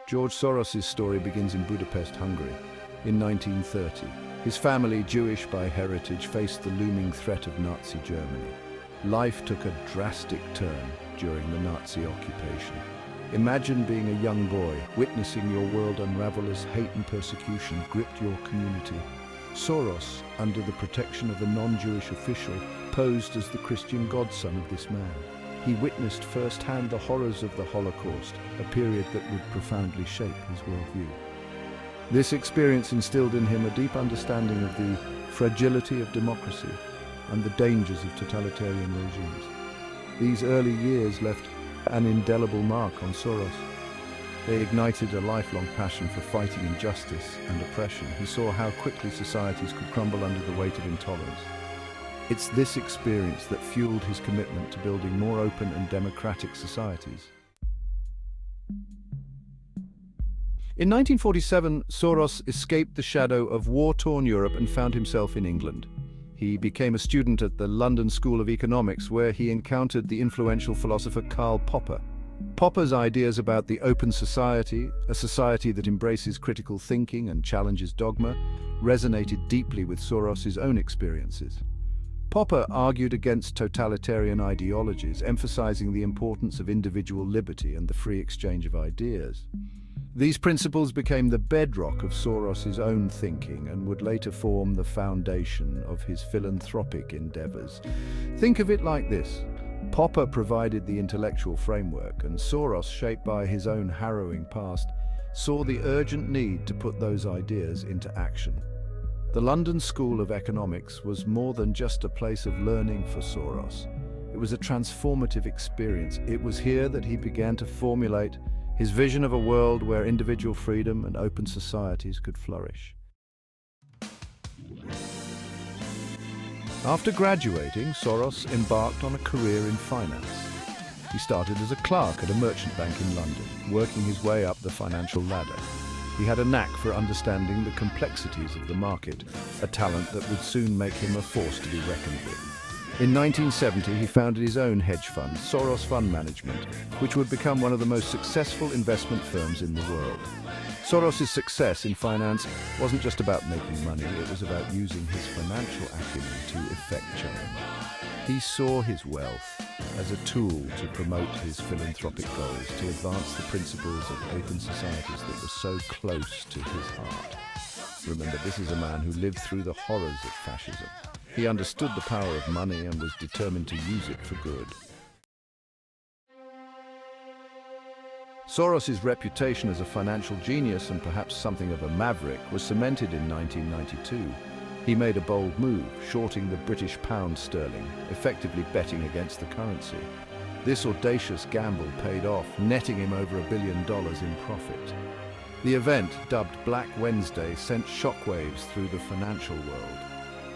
George Soros' story begins in Budapest, Hungary, in 1930. His family, Jewish by heritage, faced the looming threat of Nazi Germany. Life took a drastic turn during the Nazi occupation. Imagine being a young boy, witnessing your world unravel as hate and persecution gripped your community. Soros, under the protection of a non-Jewish official, posed as the Christian godson of this man. He witnessed firsthand the horrors of the Holocaust, a period that would profoundly shape his worldview. This experience instilled in him a deep understanding of the fragility of democracy and the dangers of totalitarian regimes. These early years left an indelible mark on Soros. They ignited a lifelong passion for fighting injustice and oppression. He saw how quickly societies could crumble under the weight of intolerance. It's this experience that fueled his commitment to building more open and democratic societies. In 1947, Soros escaped the shadow of war-torn Europe and found himself in England. He became a student at the London School of Economics, where he encountered the influential philosopher Karl Popper. Popper's ideas about the open society, a society that embraces critical thinking and challenges dogma, resonated deeply with Soros's own experiences. Popper argued against totalitarian ideologies, emphasizing the importance of individual liberty and the free exchange of ideas. These principles became the bedrock of Soros's own thinking and would later form the foundation of his philanthropic endeavors. Think of it like this. Popper provided the intellectual framework, and Soros, shaped by his own harrowing past, saw the urgent need to put those ideas into action. The London School of Economics was more than just a place of learning for Soros. It was a transformative experience. It was here that he began to formulate his vision of a world where individual freedom and open societies could flourish. After graduating, Soros embarked on a career in finance. He started as a clerk at a merchant bank in London, working his way up the financial ladder. He had a knack for understanding the complexities of the market, a talent that would soon make him a force to be reckoned with. In 1970, he founded his own hedge fund, Soros Fund Management, which would become one of the most successful investment firms in the world. Soros's success in finance wasn't just about making money, it was about using his financial acumen to effect change. He saw his wealth as a tool to promote his philanthropic goals, to advance the principles of open societies that were so close to his heart. Remember, this is a man who lived through the horrors of fascism. He understood the power of money and was determined to use it for good. Soros's reputation as a financial genius and perhaps something of a maverick was cemented in 1992. He made a bold move, shorting the British pound sterling, effectively betting against the currency. This audacious gamble paid off, netting him over $1 billion in profit. The event, dubbed Black Wednesday, sent shockwaves through the financial world.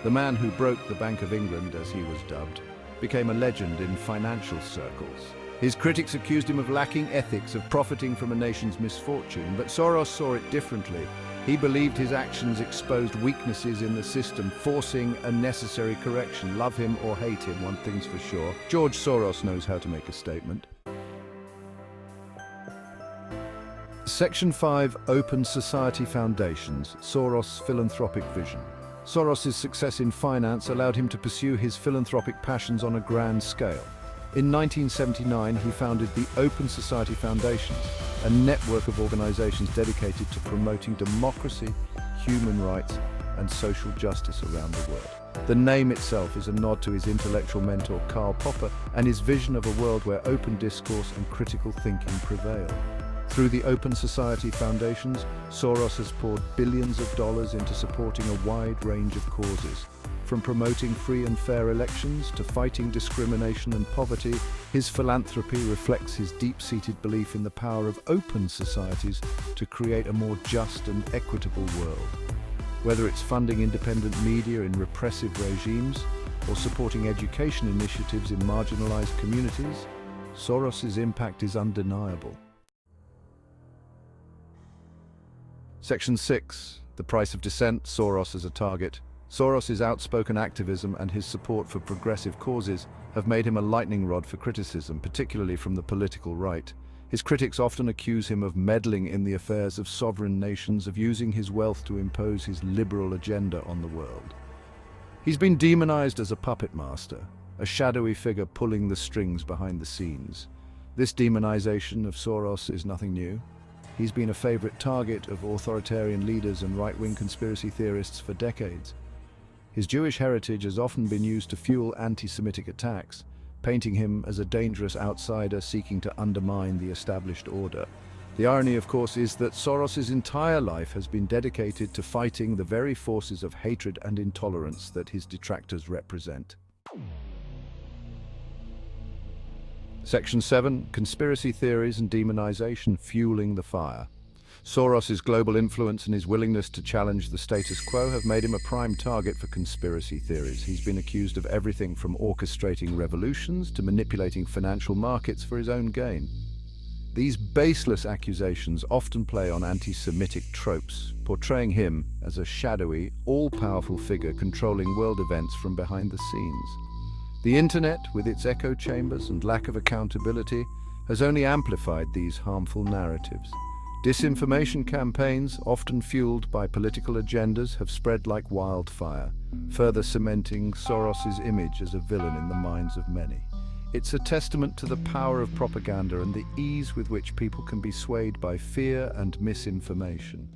The man who broke the Bank of England, as he was dubbed, became a legend in financial circles. His critics accused him of lacking ethics, of profiting from a nation's misfortune, but Soros saw it differently. He believed his actions exposed weaknesses in the system, forcing a necessary correction. Love him or hate him, one thing's for sure, George Soros knows how to make a statement. Section 5, Open Society Foundations, Soros' Philanthropic Vision. Soros's success in finance allowed him to pursue his philanthropic passions on a grand scale. In 1979, he founded the Open Society Foundations, a network of organizations dedicated to promoting democracy, human rights, and social justice around the world. The name itself is a nod to his intellectual mentor, Karl Popper, and his vision of a world where open discourse and critical thinking prevail. Through the Open Society Foundations, Soros has poured billions of dollars into supporting a wide range of causes. From promoting free and fair elections to fighting discrimination and poverty, his philanthropy reflects his deep-seated belief in the power of open societies to create a more just and equitable world. Whether it's funding independent media in repressive regimes or supporting education initiatives in marginalized communities, Soros's impact is undeniable. Section 6. The Price of Dissent, Soros as a Target. Soros's outspoken activism and his support for progressive causes have made him a lightning rod for criticism, particularly from the political right. His critics often accuse him of meddling in the affairs of sovereign nations, of using his wealth to impose his liberal agenda on the world. He's been demonized as a puppet master, a shadowy figure pulling the strings behind the scenes. This demonization of Soros is nothing new. He's been a favorite target of authoritarian leaders and right-wing conspiracy theorists for decades. His Jewish heritage has often been used to fuel anti-Semitic attacks, painting him as a dangerous outsider seeking to undermine the established order. The irony, of course, is that Soros's entire life has been dedicated to fighting the very forces of hatred and intolerance that his detractors represent. Section 7. Conspiracy theories and demonization fueling the fire. Soros's global influence and his willingness to challenge the status quo have made him a prime target for conspiracy theories. He's been accused of everything from orchestrating revolutions to manipulating financial markets for his own gain. These baseless accusations often play on anti-Semitic tropes, portraying him as a shadowy, all-powerful figure controlling world events from behind the scenes. The internet, with its echo chambers and lack of accountability, has only amplified these harmful narratives. Disinformation campaigns, often fueled by political agendas, have spread like wildfire, further cementing Soros's image as a villain in the minds of many. It's a testament to the power of propaganda and the ease with which people can be swayed by fear and misinformation.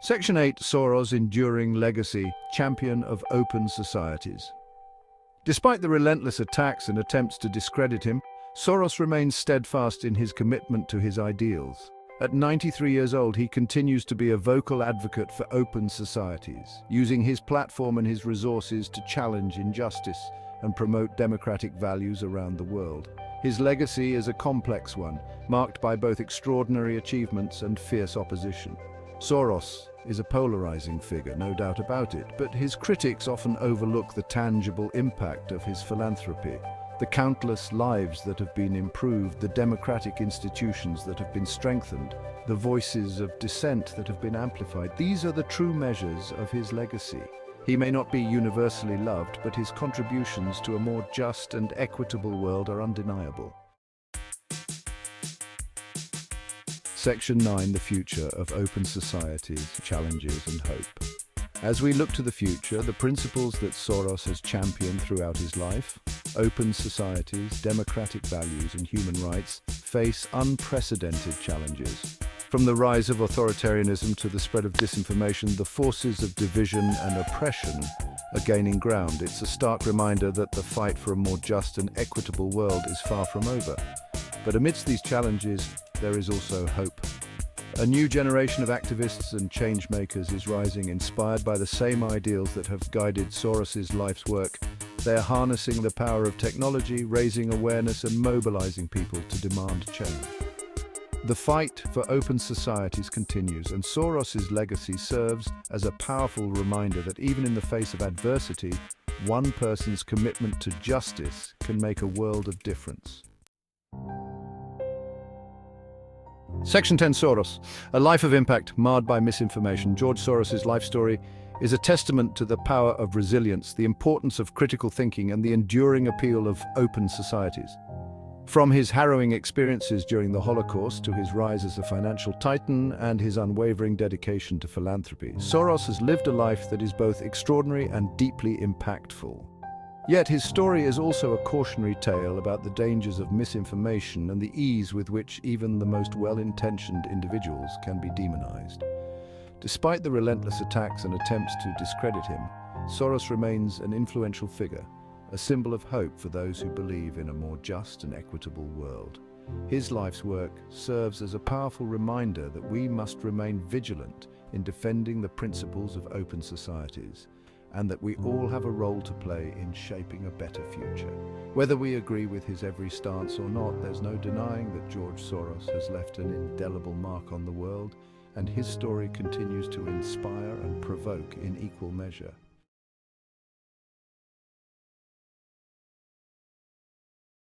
Section 8. Soros' enduring legacy, champion of open societies. Despite the relentless attacks and attempts to discredit him, Soros remains steadfast in his commitment to his ideals. At 93 years old, he continues to be a vocal advocate for open societies, using his platform and his resources to challenge injustice and promote democratic values around the world. His legacy is a complex one, marked by both extraordinary achievements and fierce opposition. Soros is a polarizing figure, no doubt about it, but his critics often overlook the tangible impact of his philanthropy. The countless lives that have been improved, the democratic institutions that have been strengthened, the voices of dissent that have been amplified. These are the true measures of his legacy. He may not be universally loved, but his contributions to a more just and equitable world are undeniable. Section 9. The future of open societies, challenges and hope. As we look to the future, the principles that Soros has championed throughout his life, open societies, democratic values and human rights, face unprecedented challenges. From the rise of authoritarianism to the spread of disinformation, the forces of division and oppression are gaining ground. It's a stark reminder that the fight for a more just and equitable world is far from over. But amidst these challenges, there is also hope. A new generation of activists and change-makers is rising, inspired by the same ideals that have guided Soros's life's work. They are harnessing the power of technology, raising awareness and mobilizing people to demand change. The fight for open societies continues, and Soros's legacy serves as a powerful reminder that even in the face of adversity, one person's commitment to justice can make a world of difference. Section 10. Soros, a life of impact marred by misinformation. George Soros's life story is a testament to the power of resilience, the importance of critical thinking, and the enduring appeal of open societies. From his harrowing experiences during the Holocaust to his rise as a financial titan and his unwavering dedication to philanthropy, Soros has lived a life that is both extraordinary and deeply impactful. Yet his story is also a cautionary tale about the dangers of misinformation and the ease with which even the most well-intentioned individuals can be demonized. Despite the relentless attacks and attempts to discredit him, Soros remains an influential figure, a symbol of hope for those who believe in a more just and equitable world. His life's work serves as a powerful reminder that we must remain vigilant in defending the principles of open societies, and that we all have a role to play in shaping a better future. Whether we agree with his every stance or not, there's no denying that George Soros has left an indelible mark on the world, and his story continues to inspire and provoke in equal measure.